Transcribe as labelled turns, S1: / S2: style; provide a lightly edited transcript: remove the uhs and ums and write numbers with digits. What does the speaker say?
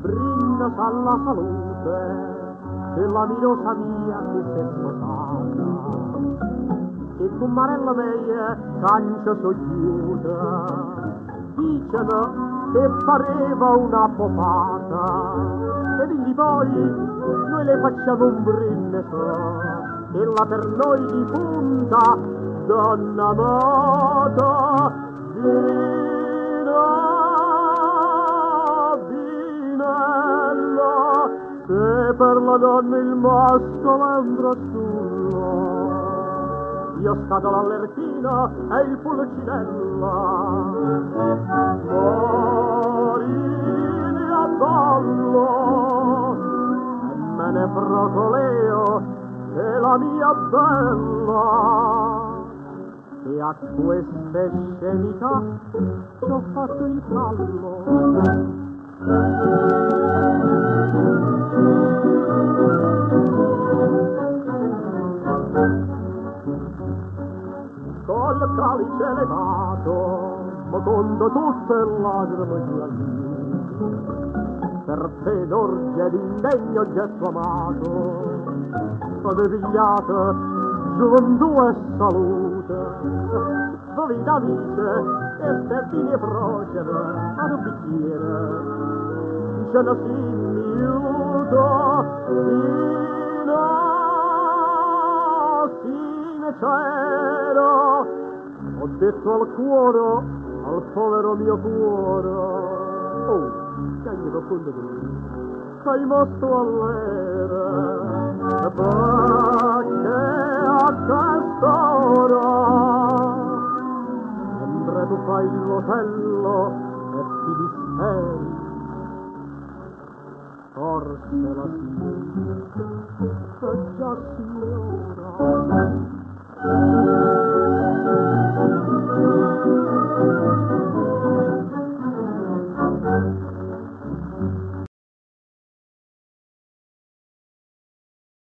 S1: Brindas alla salute della mirosa mia che si è sposata e con Marella mia cancia soggiuta diceno che pareva una popata e quindi poi noi le facciamo un brindisi e la per noi difunta donna amata Vinella che per la donna il mascolo è un trastullo io scatola all'ertina e il pulcinella morini a ballo e me ne procoleo e la mia bella e a queste scemità ci ho fatto il callo col calice levato ma conto tutte lacrime per te d'orge d'indegno oggetto amato ade pigliate gioventù e salute vita amiche e sterpini e procede ad un bicchiere ce ne si miuto sincero ho detto al cuore al povero mio cuore oh che hai profondo di me sei mosto all'era perché a quest'ora sempre tu fai l'otello e ti disperi forse la